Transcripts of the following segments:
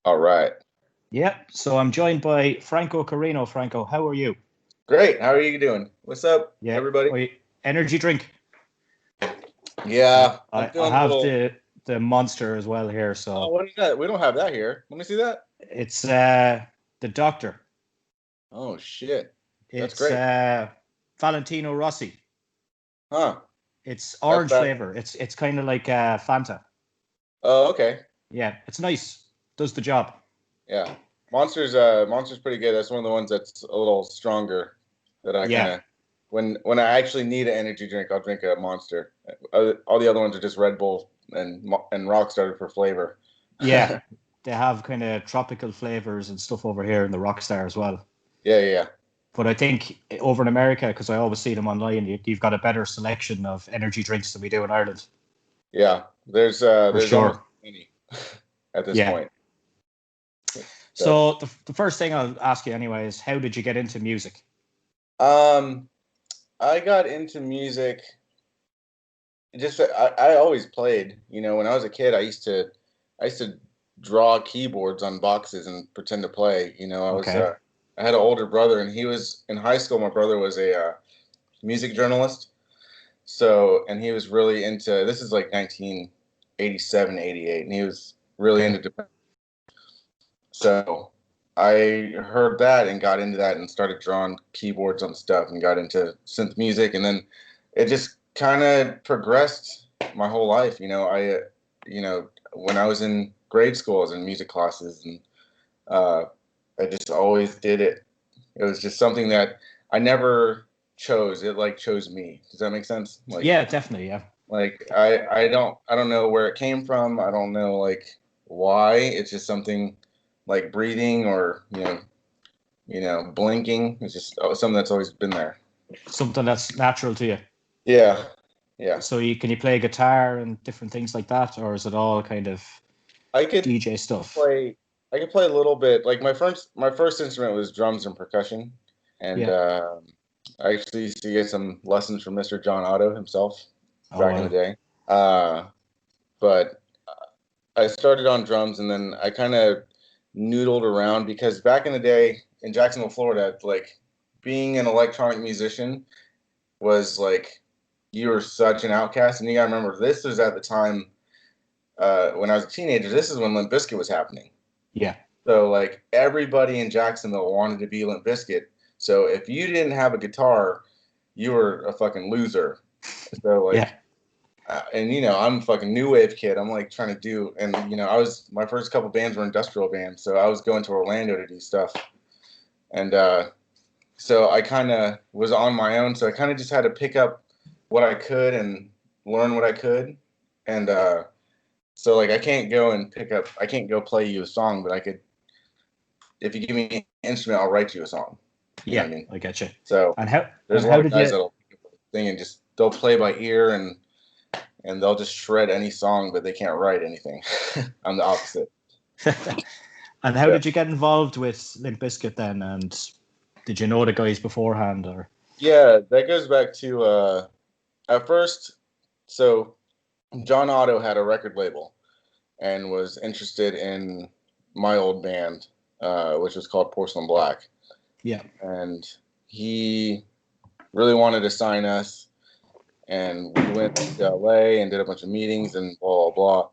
All right. Yep. So I'm joined by Franco Carino. Franco, how are you? Great. How are you doing? What's up, Yeah. everybody? Energy drink. Yeah, I'm I feeling a have little. the Monster as well here. Oh, So what is that? We don't have that here. Let me see that. it's the Doctor. Oh shit. That's It's great. Valentino Rossi. Huh. It's That's orange bad. flavor. It's kind of like Fanta. Oh, okay. Yeah, it's nice. Does the job. Yeah. Monster's pretty good. That's one of the ones that's a little stronger that I kind Yeah. of when I actually need an energy drink, I'll drink a Monster. All the other ones are just Red Bull and Rockstar for flavor. Yeah. They have kind of tropical flavors and stuff over here in the Rockstar as well. Yeah, yeah, yeah. But I think over in America, because I always see them online, you've got a better selection of energy drinks than we do in Ireland, Yeah. for There's almost sure. any at this Yeah. point. So So the first thing I'll ask you anyway is how did you get into music? um I got into music just I always played. When I was a kid, I used to draw keyboards on boxes and pretend to play. Okay. I had an older brother, and he was in high school. My brother was a music journalist, and he was really into this is like 1987, 88, and he was really Okay. into so I heard that and got into that and started drawing keyboards on stuff and got into synth music, and then it just kind of progressed my whole life. When I was in grade school, I was in music classes, and uh, I just always did it. It was just something that I never chose. It like chose me. Does that make sense? Yeah, definitely. Yeah. I don't know where it came from. I don't know like why. It's just something like breathing or blinking. It's just something that's always been there. Something that's natural to you. Yeah, yeah. So you play guitar and different things like that, or is it all kind of I could DJ stuff? play. I could play a little bit. Like my first instrument was drums and percussion, and Yeah. I actually used to get some lessons from Mr. John Otto himself Oh back in the well. day. But I started on drums, and then I kind of noodled around because back in the day in Jacksonville, Florida, like being an electronic musician was like you were such an outcast, and you gotta remember this was at the time when I was a teenager. This is when Limp Bizkit was happening. Yeah. So like everybody in Jacksonville wanted to be Limp Bizkit. So if you didn't have a guitar, you were a fucking loser. So Yeah. like, and I'm a fucking new wave kid. I'm like trying to do, and I was my first couple bands were industrial bands, so I was going to Orlando to do stuff, and so I kind of was on my own. So I kind of just had to pick up what I could and learn what I could, and so like I can't go play you a song, but I could if you give me an instrument, I'll write you a song. You know what Yeah. I mean? I get you. So And how there's a how lot of did guys you that'll sing and just they'll play by ear and they'll just shred any song, but they can't write anything. I'm the opposite. and how Yeah. did you get involved with Limp Bizkit then? And did you know the guys beforehand or? Yeah, that goes back to at first. So John Otto had a record label and was interested in my old band, which was called Porcelain Black, Yeah. and he really wanted to sign us and we went to LA and did a bunch of meetings and blah blah blah.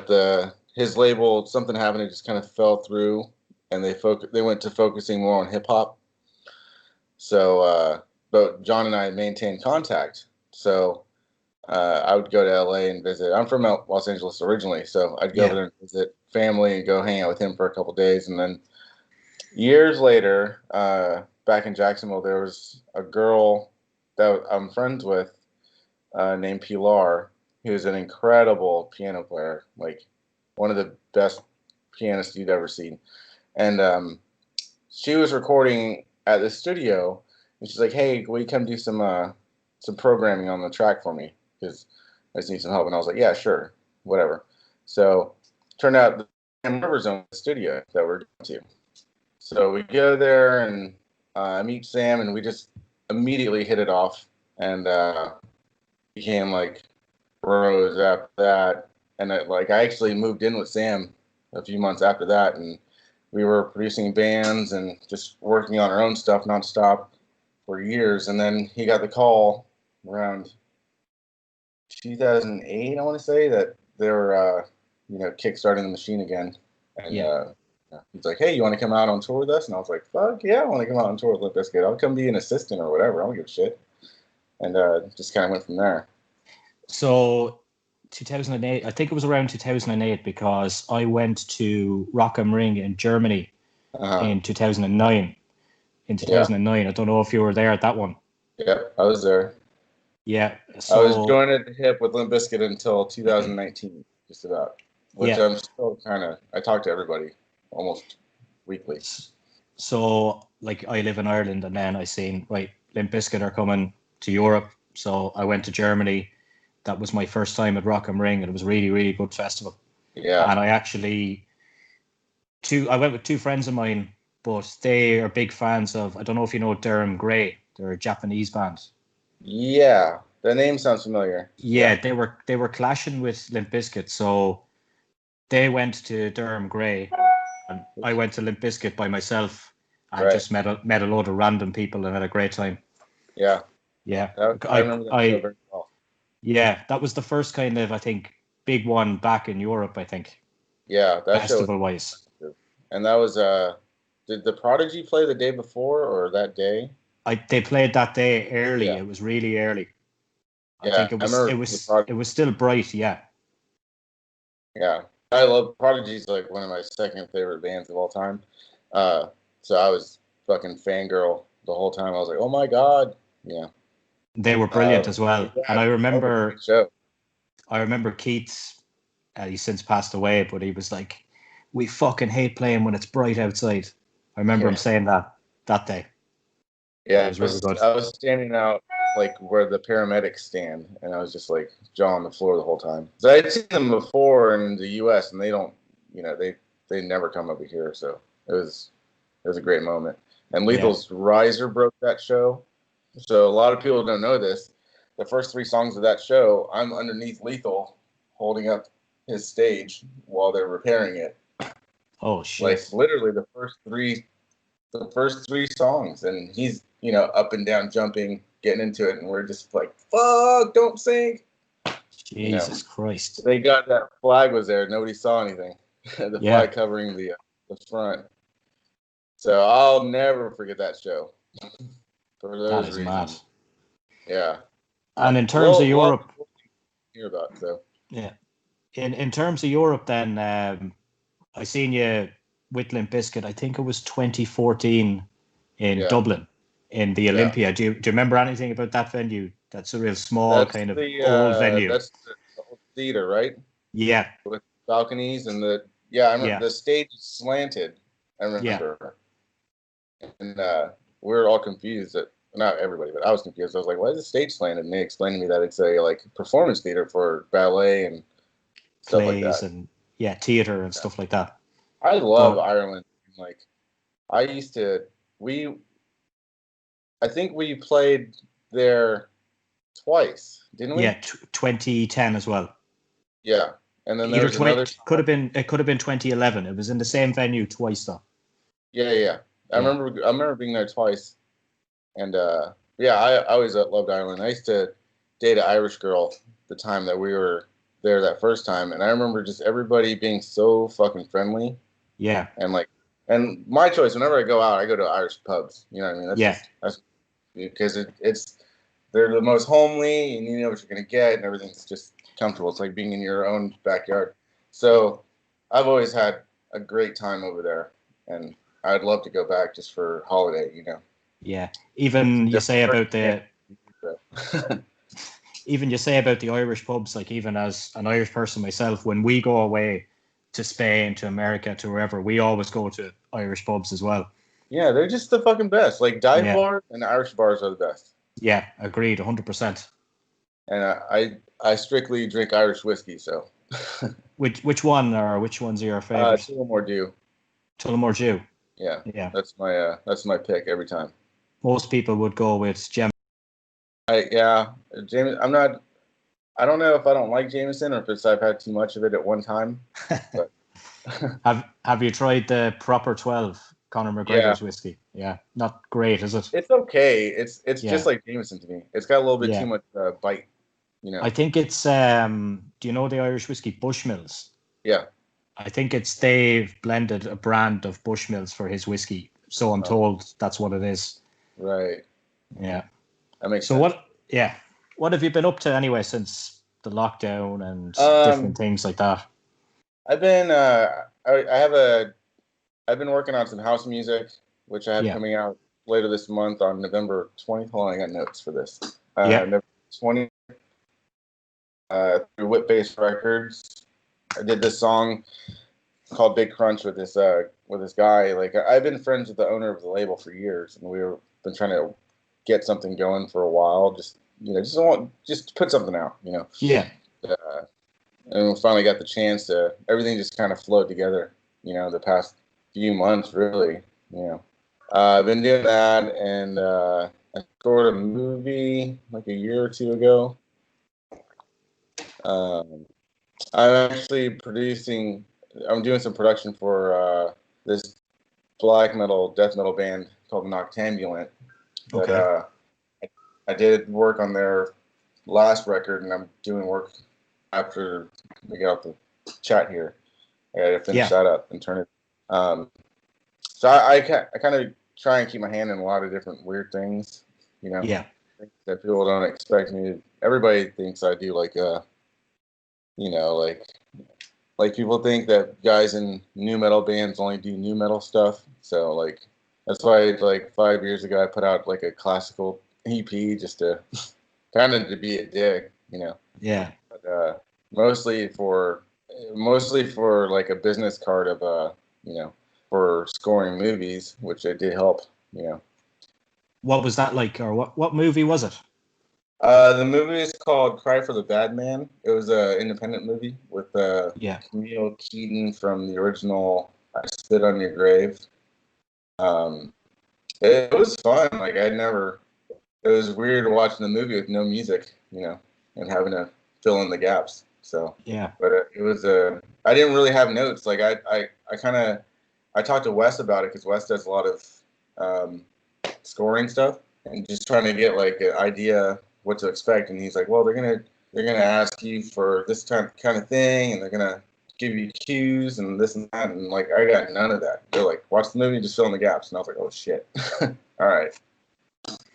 But his label something happened, it just kind of fell through, and they went to focusing more on hip hop. So, but John and I maintained contact. So I would go to LA and visit. I'm from Los Angeles originally, so I'd go over Yeah. there and visit family and go hang out with him for a couple days, and then years later, back in Jacksonville, there was a girl that I'm friends with named Pilar, who's an incredible piano player, like one of the best pianists you'd ever seen. And she was recording at the studio, and she's like, "Hey, will you come do some programming on the track for me? Because I just need some help." And I was like, "Yeah, sure, whatever." So turned out the Rivers own the studio that we're going to. So we go there and I meet Sam, and we just immediately hit it off, and became like bros after that. And I actually moved in with Sam a few months after that, and we were producing bands and just working on our own stuff nonstop for years. And then he got the call around 2008, I want to say, that they were, kickstarting the machine again. And he's like, "Hey, you want to come out on tour with us?" And I was like, "Fuck yeah, I want to come out on tour with Limp Bizkit. I'll come be an assistant or whatever. I don't give a shit." And just kind of went from there. So 2008, I think it was around 2008, because I went to Rock am Ring in Germany in 2009. In 2009, I don't know if you were there at that one. Yep, I was there. Yeah, I was joined at the hip with Limp Bizkit until 2019, just about. Which I'm still I talk to everybody almost weekly. So, like, I live in Ireland, and then I seen, right, Limp Bizkit are coming to Europe. So I went to Germany. That was my first time at Rock am Ring, and it was a really, really good festival. Yeah. And I actually, I went with two friends of mine, but they are big fans of, I don't know if you know Durham Grey. They're a Japanese band. Yeah, the name sounds familiar. Yeah, they were clashing with Limp Bizkit, so they went to Durham Grey, and I went to Limp Bizkit by myself, and just met a load of random people and had a great time. Yeah. Yeah. I remember that show very well. Yeah, that was the first kind of, I think, big one back in Europe, I think. Yeah, that festival-wise. And that was did the Prodigy play the day before or that day? They played that day early. Yeah. It was really early. I think it was still bright, yeah. Yeah. I love Prodigy's like one of my second favorite bands of all time. So I was fucking fangirl the whole time. I was like, "Oh my god." Yeah. They were brilliant as well. And I remember Keith, he's since passed away, but he was like, "We fucking hate playing when it's bright outside." I remember him saying that day. Yeah, it was really good. I was standing out like where the paramedics stand, and I was just like jaw on the floor the whole time. So I'd seen them before in the U.S., and they don't, they never come over here. So it was a great moment. And Lethal's riser broke that show. So a lot of people don't know this. The first 3 songs of that show, I'm underneath Lethal, holding up his stage while they're repairing it. Oh shit! Like literally the first three songs, and he's up and down jumping, getting into it, and we're just like, "Fuck, don't sink." Jesus Christ! They got that flag was there. Nobody saw anything. The flag covering the front. So I'll never forget that show. For those reasons. Mad. Yeah. And in terms of Europe, hear about so. Yeah. In terms of Europe, then I seen you with Limp Bizkit. I think it was 2014 in Dublin in the Olympia. Do you remember anything about that venue? That's a real small old venue. That's the old theater, right? Yeah. With balconies and I remember the stage slanted. I remember. Yeah. And we were all confused not everybody, but I was confused. I was like, "Why is the stage slanted?" And they explained to me that it's a performance theater for ballet and stuff plays like that. And theater and stuff like that. I love Ireland. Like, I think we played there twice, didn't we? Yeah, 2010 as well. Yeah, and then there was another. It could have been 2011. It was in the same venue twice though. Yeah. I remember being there twice, and I always loved Ireland. I used to date an Irish girl the time that we were there that first time, and I remember just everybody being so fucking friendly. Yeah. And my choice, whenever I go out, I go to Irish pubs. You know what I mean? That's because they're the most homely, and you know what you're gonna get, and everything's just comfortable. It's like being in your own backyard. So I've always had a great time over there, and I'd love to go back just for holiday. Yeah. Even you say about the Irish pubs, like, even as an Irish person myself, when we go away to Spain, to America, to wherever, we always go to Irish pubs as well. Yeah, they're just the fucking best. Like, dive bars and Irish bars are the best. Yeah, agreed, 100%. And I strictly drink Irish whiskey, so. Which ones are your favorite? Tullamore Dew. Tullamore Dew. Yeah. That's my pick every time. Most people would go with Jameson. I don't know if I don't like Jameson or if I've had too much of it at one time. But Have you tried the Proper 12, Conor McGregor's whiskey? Yeah, not great, is it? It's okay. It's just like Jameson to me. It's got a little bit too much bite, you know. I think it's do you know the Irish whiskey Bushmills? Yeah. I think they've blended a brand of Bushmills for his whiskey. So I'm told that's what it is. Right. Yeah. That makes sense. What have you been up to anyway since the lockdown and different things like that? I've been I've been working on some house music, which I have coming out later this month on November 20th. Hold on, I got notes for this. November 20th, through Whip Bass Records. I did this song called Big Crunch with this guy. Like, I've been friends with the owner of the label for years, and we've been trying to get something going for a while. Just put something out, you know. Yeah. And we finally got the chance to. Everything just kind of flowed together, you know, the past few months, really. You know, I've been doing that, and I scored a movie like a year or two ago. I'm actually producing. I'm doing some production for this black metal, death metal band called Noctambulant. Okay. I did work on their last record, and I'm doing work after we get off the chat here. I gotta finish that up and turn it. So I kind of try and keep my hand in a lot of different weird things, you know. Yeah. That people don't expect me to. Everybody thinks I do like you know, like people think that guys in new metal bands only do new metal stuff. So like that's why like 5 years ago I put out like a classical EP just to kind of to be a dick, you know. Yeah. But mostly for like a business card of you know, for scoring movies, which it did help, you know. What was that like, or what movie was it? The movie is called Cry for the Bad Man. It was an independent movie with Camille Keaton from the original I Spit on Your Grave. It was fun. Like it was weird watching the movie with no music, you know, and having to fill in the gaps. So but it was I didn't really have notes. Like I talked to Wes about it because Wes does a lot of scoring stuff and just trying to get like an idea what to expect. And he's like, well, they're gonna ask you for this kind of thing, and they're gonna give you cues and this and that. And like I got none of that. They're like, watch the movie, just fill in the gaps. And I was like, oh shit. All right.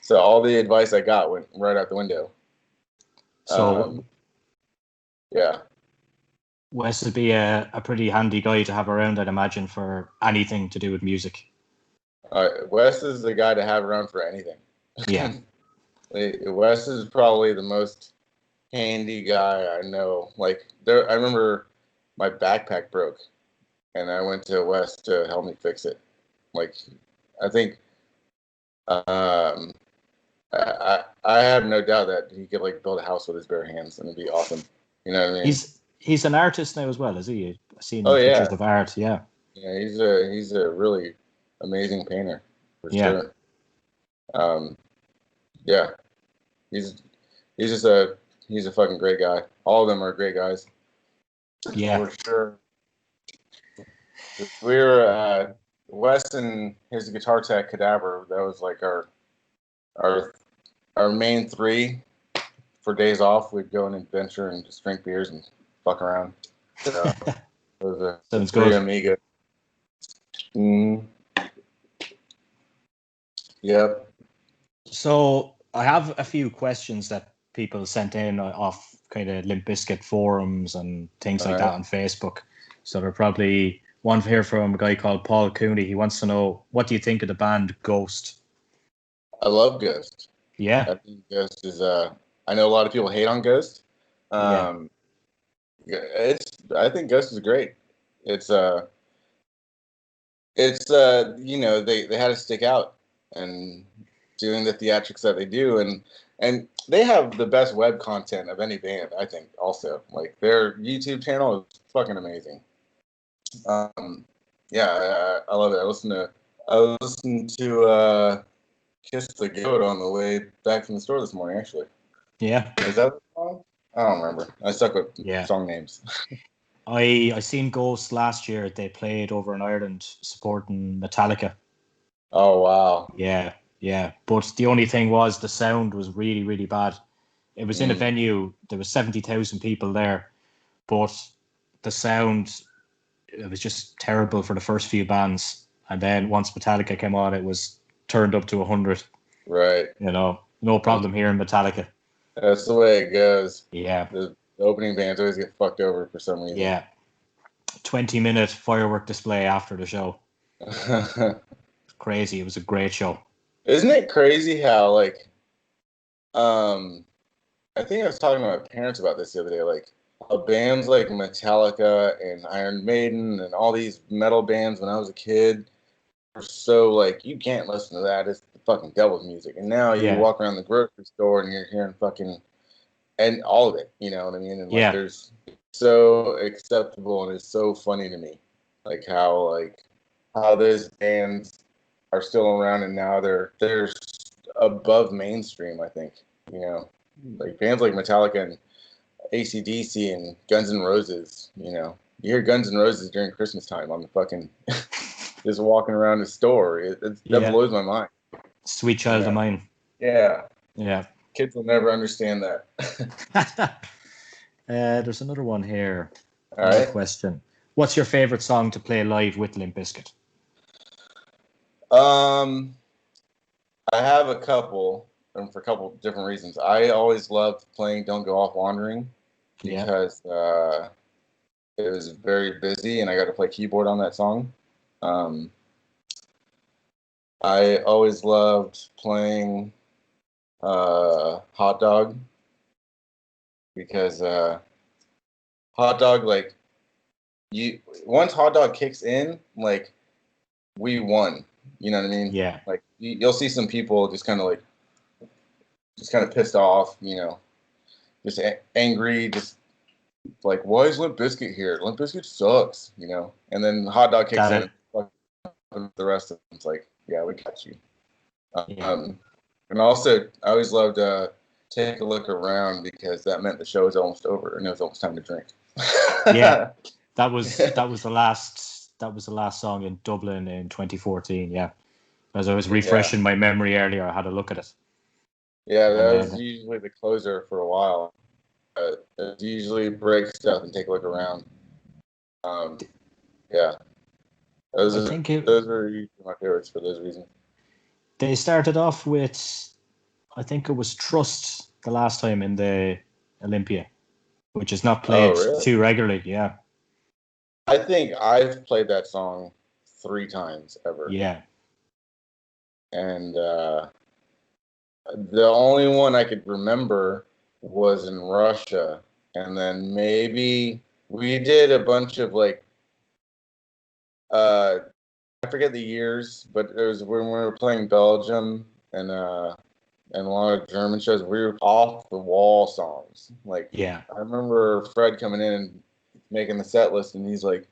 So all the advice I got went right out the window. So yeah. Wes would be a pretty handy guy to have around, I'd imagine, for anything to do with music. Wes is the guy to have around for anything. Yeah. Wes is probably the most handy guy I know. Like I remember my backpack broke, and I went to Wes to help me fix it. Like I think I have no doubt that he could like build a house with his bare hands, and it'd be awesome. You know what I mean? He's an artist now as well, is he? I've seen pictures of art. Yeah. Yeah, he's a really amazing painter for sure. Yeah, he's just he's a fucking great guy. All of them are great guys. Yeah, for sure. We were Wes and his guitar tech Cadaver. That was like our main three for days off. We'd go on an adventure and just drink beers and fuck around. So sounds good. Amiga. Yep. So I have a few questions that people sent in off kind of Limp Bizkit forums and things like that on Facebook. So there probably one here from a guy called Paul Cooney. He wants to know, what do you think of the band Ghost? I love Ghost. Yeah. I think Ghost is I know a lot of people hate on Ghost. I think Ghost is great. It's you know, they had to stick out and doing the theatrics that they do, and they have the best web content of any band, I think. Also, like their YouTube channel is fucking amazing. Yeah, I love it. I listened to Kiss the Goat on the way back from the store this morning, actually. Yeah. Is that the song? I don't remember. I stuck with song names. I seen Ghost last year. They played over in Ireland supporting Metallica. Oh wow. Yeah, yeah. But the only thing was the sound was really, really bad. It was in a venue. There was 70,000 people there, but the sound, it was just terrible for the first few bands. And then once Metallica came on, it was turned up to 100. Right. You know, no problem here in Metallica. That's the way it goes. Yeah, The opening bands always get fucked over for some reason. yeah. 20-minute firework display after the show. Crazy. It was a great show. Isn't it crazy how like I think I was talking to my parents about this the other day, like bands like Metallica and Iron Maiden and all these metal bands when I was a kid were so like you can't listen to that. It's the fucking devil's music. And now you Yeah, walk around the grocery store and you're hearing fucking and all of it, you know what I mean? And like yeah, there's so acceptable and it's so funny to me. Like how those bands are still around and now they're above mainstream, I think. You know, like bands like Metallica and AC/DC and Guns N' Roses, you know. You hear Guns N' Roses during Christmas time on the fucking just walking around the store. That yeah. blows my mind. Sweet You child of know? mine. Yeah. Yeah. Kids will never understand that. There's another one here. All Another right. question. What's your favorite song to play live with Limp Bizkit? Um, I have a couple, and for a couple different reasons. I always loved playing "Don't Go Off Wandering" Yeah. because it was very busy, and I got to play keyboard on that song. Um, I always loved playing "Hot Dog" because "Hot Dog" like you once "Hot Dog" kicks in, like we won. You know what I mean? Yeah. Like you'll see some people just kind of pissed off, you know, just angry, just like, why is Limp Bizkit here? Limp Bizkit sucks, you know. And then Hot Dog kicks Got in, it. and the rest of them's like, yeah, we got you. Yeah. And also, I always loved Take a Look Around because that meant the show was almost over and it was almost time to drink. Yeah. That was the last song in Dublin in 2014. Yeah. As I was Yeah, refreshing my memory earlier, I had a look at it. yeah, And that was usually the closer for a while. It usually break stuff and take a look around. Um, yeah, those I are think those are usually my favorites for those reasons. they started off with, I think it was Trust the last time in the Olympia, which is not Oh, played really? too regularly. Yeah. I think I've played that song 3 times ever, Yeah. and the only one I could remember was in Russia, and then maybe we did a bunch of like uh, I forget the years, but it was when we were playing Belgium and a lot of German shows. We were off the wall songs. Like Yeah. I remember Fred coming in and making the set list, and he's like,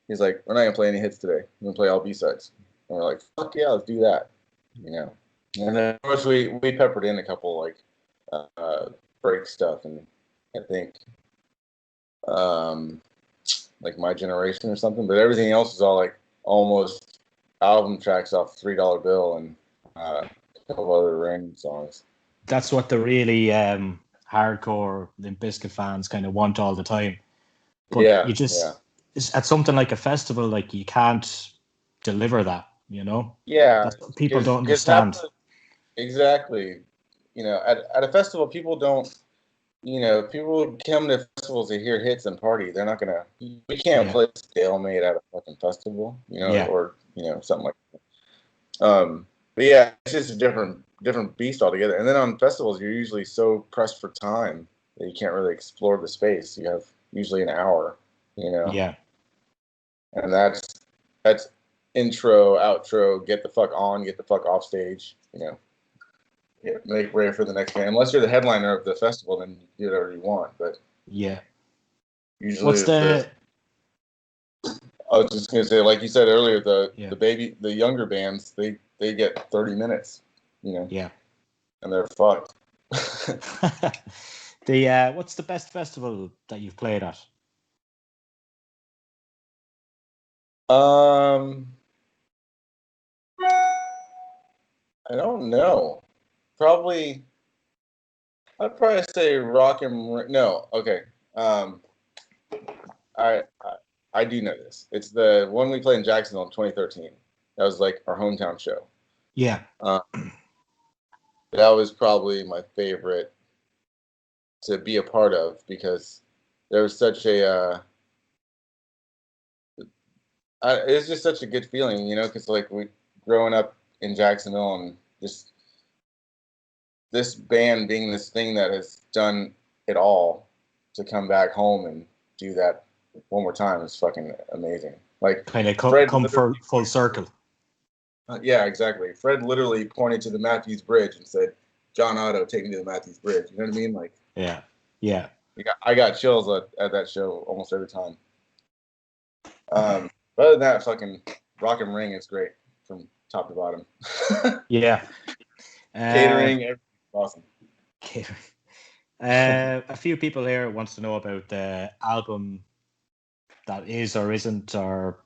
we're not gonna play any hits today. We're gonna play all B sides. And we're like, fuck yeah, let's do that. You know. And then of course we peppered in a couple like break stuff, and I think um, like My Generation or something. But everything else is all like almost album tracks off $3 Bill and a couple other random songs. That's what the really hardcore Limp Bizkit fans kind of want all the time. But Yeah, you yeah, just, at something like a festival, like you can't deliver that, you know? yeah. That's what people don't Because half understand. the exactly, you know, at a festival, people don't. You know, people come to festivals to hear hits and party. They're not gonna. We can't Yeah. play stalemate at a fucking festival, you know, Yeah. or you know something like. But yeah, it's just a different beast altogether. And then on festivals, you're usually so pressed for time that you can't really explore the space. You have usually an hour, you know, Yeah. and that's intro, outro, get the fuck on, get the fuck off stage, you know. Yeah, make way for the next band. Unless you're the headliner of the festival, then you do whatever you want. But Yeah. usually, What's if the the, I was just gonna say, like you said earlier, yeah. the younger bands, they get 30 minutes, you know, Yeah. and they're fucked. The what's the best festival that you've played at? I don't know. Probably, I'd probably say Rock and no. Okay. I I do know this. It's the one we played in Jacksonville in 2013. That was like our hometown show. Yeah. That was probably my favorite to be a part of because there was such a it was just such a good feeling, you know, because like we growing up in Jacksonville and just this band being this thing that has done it all to come back home and do that one more time is fucking amazing. Like kind of Fred come for full circle. Yeah, exactly. Fred literally pointed to the Matthews Bridge and said, "John Otto, take me to the Matthews Bridge." You know what I mean? Like, yeah. I got chills at that show almost every time. But other than that, fucking Rock and Ring is great from top to bottom. Yeah. Catering, everything's awesome. Catering. A few people here wants to know about the album that is or isn't, or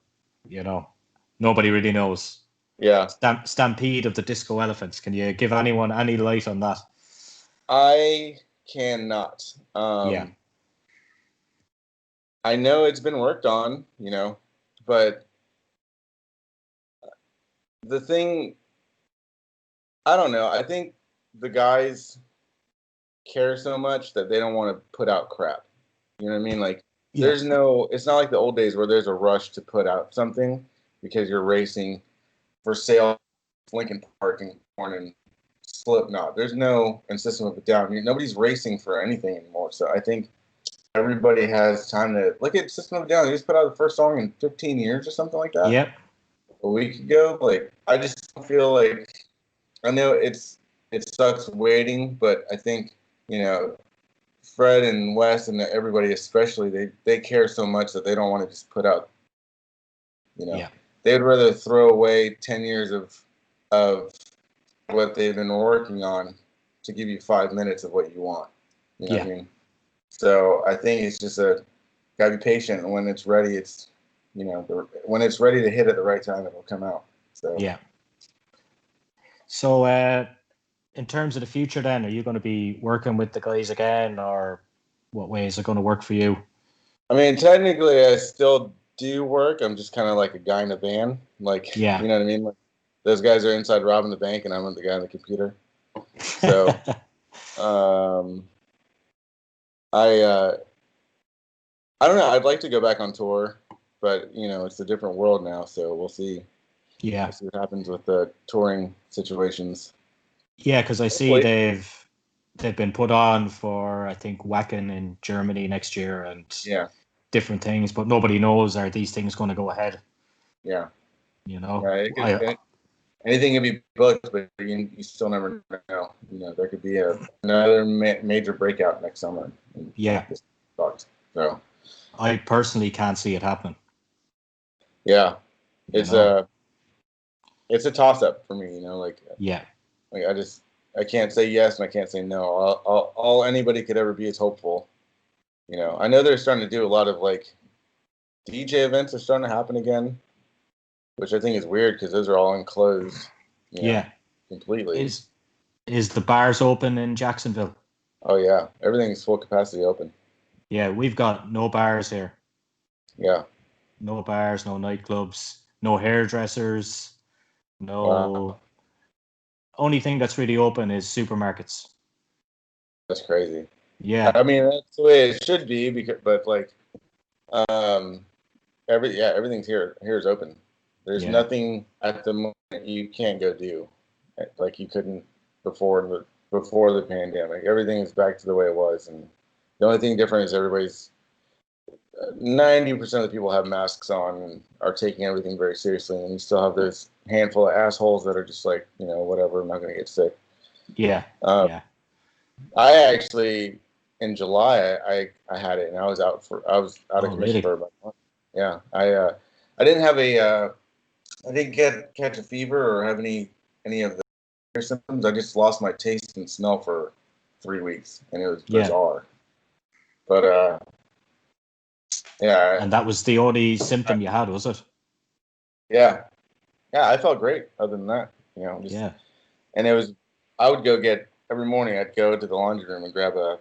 nobody really knows. Yeah. Stampede of the Disco Elephants. Can you give anyone any light on that? I cannot. Yeah. I know it's been worked on, but the thing, I don't know. I think the guys care so much that they don't want to put out crap. You know what I mean? Like, it's not like the old days where there's a rush to put out something because you're racing for sale, Lincoln Park and Korn and Slipknot. There's no System of a Down. Nobody's racing for anything anymore. So I think everybody has time to look at System of a Down. They just put out the first song in 15 years or something like that. Yep. A week ago. Like, I just feel like, I know it sucks waiting, but I think, Fred and Wes and everybody especially, they care so much that they don't want to just put out, they'd rather throw away 10 years of what they've been working on to give you 5 minutes of what you want. You know what I mean? So I think it's just gotta be patient, and when it's ready, it's when it's ready to hit at the right time, it'll come out. So yeah. So in terms of the future, then, are you going to be working with the guys again, or what way is it going to work for you? I mean, technically, I still do work. I'm just kind of like a guy in a van. Like, you know what I mean? Like, those guys are inside robbing the bank, and I'm the guy on the computer. So, I don't know. I'd like to go back on tour, but it's a different world now, so we'll see. Yeah. We'll see what happens with the touring situations. Yeah, because I see they've been put on for, I think, Wacken in Germany next year and different things, but nobody knows, are these things going to go ahead? Yeah. Right. Anything can be booked, but you still never know. There could be another major breakout next summer. Yeah. So I personally can't see it happening. Yeah. It's a toss-up for me, like I can't say yes and I can't say no. All anybody could ever be is hopeful. I know they're starting to do a lot of like DJ events are starting to happen again, which I think is weird because those are all enclosed. Completely. Is the bars open in Jacksonville? Oh yeah, everything's full capacity open. Yeah, we've got no bars here. Yeah. No bars, no nightclubs, no hairdressers, no. Wow. Only thing that's really open is supermarkets. That's crazy. Yeah. I mean, that's the way it should be, but like, everything's here is open. There's nothing at the moment you can't go do, like you couldn't before the pandemic. Everything is back to the way it was, and the only thing different is everybody's 90% of the people have masks on and are taking everything very seriously, and you still have this handful of assholes that are just like, whatever, I'm not going to get sick. Yeah. I actually, in July, I had it, and I was out of commission for about a month. Yeah, I didn't have I didn't catch a fever or have any of the symptoms. I just lost my taste and smell for 3 weeks, and it was bizarre. But and that was the only symptom you had, was it? Yeah. Yeah, I felt great other than that. Just Yeah. and it was I would go get every morning I'd go to the laundry room and grab a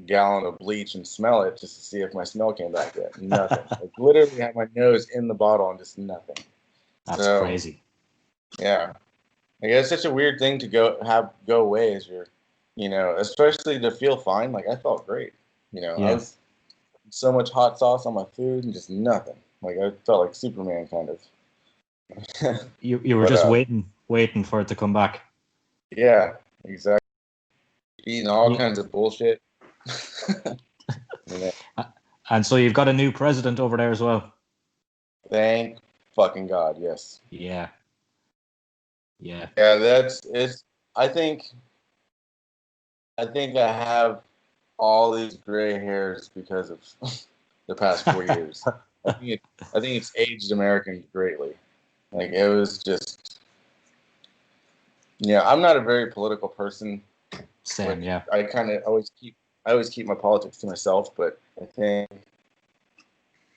gallon of bleach and smell it just to see if my smell came back yet. Nothing. Like literally had my nose in the bottle and just nothing. That's So crazy. yeah. I guess it's such a weird thing to go away as you're especially to feel fine. Like I felt great. I Yeah. was so much hot sauce on my food and just nothing. Like I felt like Superman kind of. You were But just waiting for it to come back. yeah, exactly. Eating all Yeah. kinds of bullshit. And so you've got a new president over there as well. Thank fucking God, yes. Yeah. Yeah. Yeah, it's I think I have all these gray hairs because of the past 4 years. I think it's aged Americans greatly. Like it was just I'm not a very political person, Same, which yeah. I always keep my politics to myself, but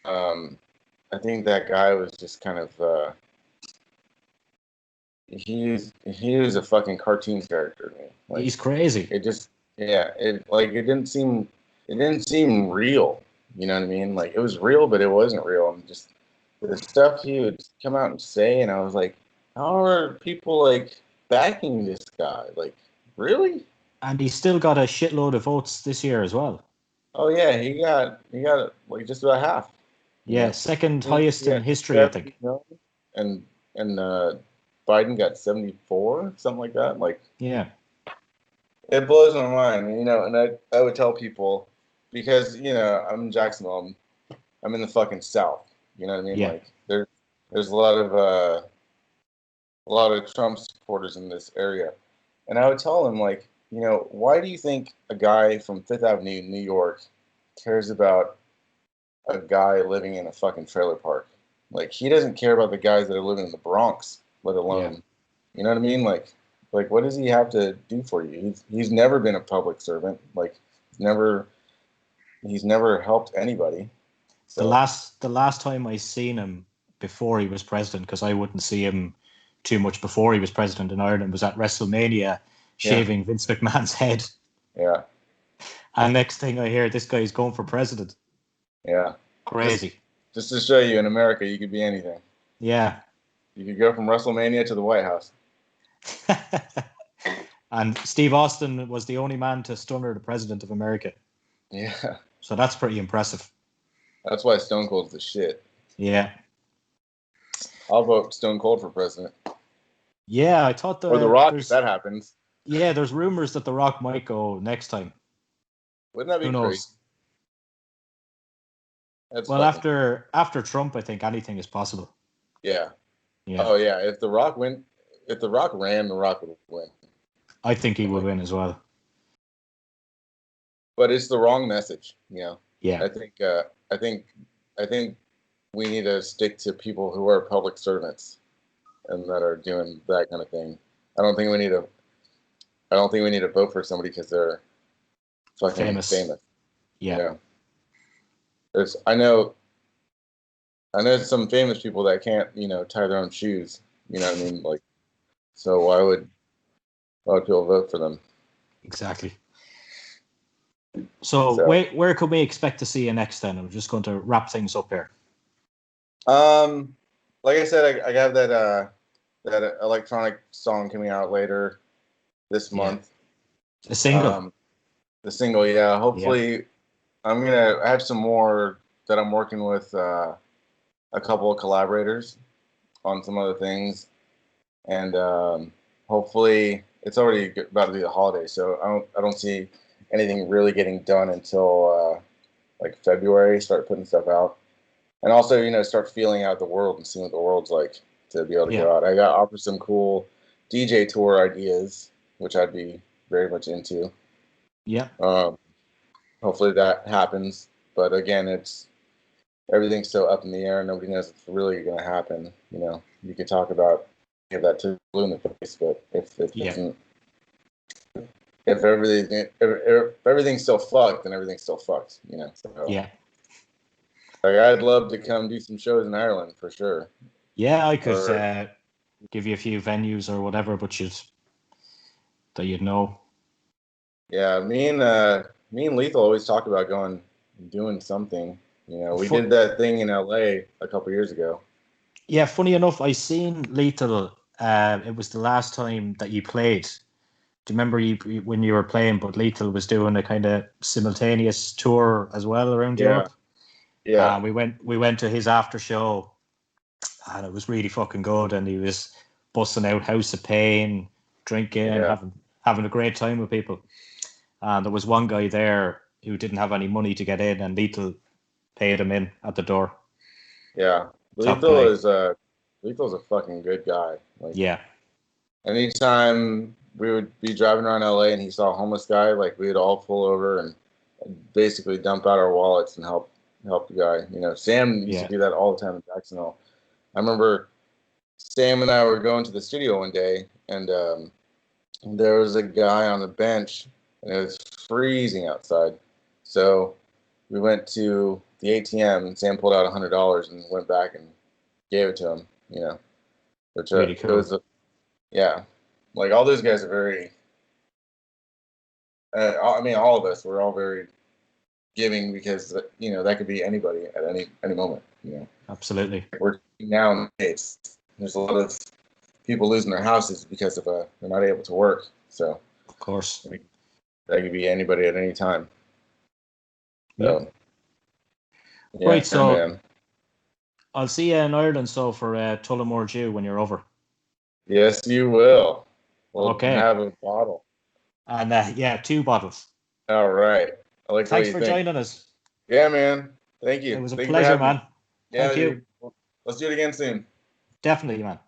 um I think that guy was just kind of he was a fucking cartoon character to me. Like He's crazy. it just it didn't seem real. You know what I mean? Like it was real, but it wasn't real. And just the stuff he would come out and say, and I was like, how are people like backing this guy? Like, really? And he's still got a shitload of votes this year as well. Oh yeah, he got like just about half. You Yeah, know, second I think highest he in got history, I 70 think. million, and Biden got 74, something like that. Like Yeah. it blows my mind, and I would tell people because I'm in Jacksonville, I'm in the fucking South. You know what I mean? Yeah. Like there's a lot of Trump supporters in this area, and I would tell them like, why do you think a guy from Fifth Avenue, New York, cares about a guy living in a fucking trailer park? Like he doesn't care about the guys that are living in the Bronx, let Yeah. alone, you know what I mean? Like what does he have to do for you? He's never been a public servant. Like never he's never helped anybody. The So last time I seen him before he was president, because I wouldn't see him too much before he was president in Ireland, was at WrestleMania yeah, shaving Vince McMahon's head. yeah, And next thing I hear, this guy's going for president. yeah. Just Crazy. just to show you, in America, you could be anything. Yeah. You could go from WrestleMania to the White House. And Steve Austin was the only man to stunner the president of America. Yeah, So that's pretty impressive. that's why Stone Cold's the shit. Yeah. I'll vote Stone Cold for president, Yeah, I thought or The Rock if there's that happens. there's rumors that The Rock might go next time. Wouldn't that Who be crazy? knows? That's Well, fucking after Trump, I think anything is possible. yeah. Yeah. Oh yeah, if The Rock ran, The Rock would win. I think he would Like, win as well. but it's the wrong message. Yeah. I think I think I think we need to stick to people who are public servants and that are doing that kind of thing. I don't think we need to. I don't think we need to vote for somebody because they're fucking Famous. famous. You Yeah. know, there's I know some famous people that can't tie their own shoes. You know what I mean? Like, so why would people vote for them? Exactly. So So where could we expect to see you next then? I'm just going to wrap things up here. um, like I said, I have that electronic song coming out later this Yeah. month. A single. Um, the single, yeah. Yeah. Hopefully, I have some more that I'm working with a couple of collaborators on some other things, and hopefully it's already about to be the holiday, so I don't see anything really getting done until like February. Start putting stuff out, and also start feeling out the world and seeing what the world's like to be able to Yeah. go out. I got offered some cool DJ tour ideas, which I'd be very much into. Yeah. Um, hopefully that happens, but again, it's everything's still up in the air. Nobody knows if it's really going to happen. You could talk about give that to blue in the face, but if it Yeah. doesn't, if everything's still fucked, then everything's still fucked. So Yeah. like, I'd love to come do some shows in Ireland for sure. Yeah, I could give you a few venues or whatever, but you'd know. Yeah, me and Lethal always talk about doing something. We did that thing in LA a couple years ago. Yeah, funny enough, I seen Lethal. It was the last time that you played. Do you remember when you were playing? But Lethal was doing a kind of simultaneous tour as well around Yeah, Europe. yeah, We went to his after show, and it was really fucking good. And he was busting out House of Pain, drinking, yeah, having a great time with people. And there was one guy there who didn't have any money to get in, and Lethal paid him in at the door. yeah. Top Lethal guy. is Lethal's a fucking good guy. Like Yeah. anytime we would be driving around LA and he saw a homeless guy, like we'd all pull over and basically dump out our wallets and help the guy. Sam used to Yeah. do that all the time in Jacksonville. I remember Sam and I were going to the studio one day, and there was a guy on the bench, and it was freezing outside. So we went to the ATM, and Sam pulled out $100 and went back and gave it to him. Which Really it cool. was, yeah, like all those guys are very. I mean, all of us, we're all very giving because that could be anybody at any moment. Absolutely. We're nowadays. There's a lot of people losing their houses because of they're not able to work. So Of course. that could be anybody at any time. Yeah. So yeah, Right. So man. I'll see you in Ireland. So for Tullamore Dew when you're over. Yes, you will. We'll Okay. have a bottle. And yeah, 2 bottles. All right. I like what Thanks you for think. joining us. Yeah, man. Thank It you. was a Thank you for pleasure, having me. man. Yeah, Thank you. dude. Let's do it again soon. Definitely, man.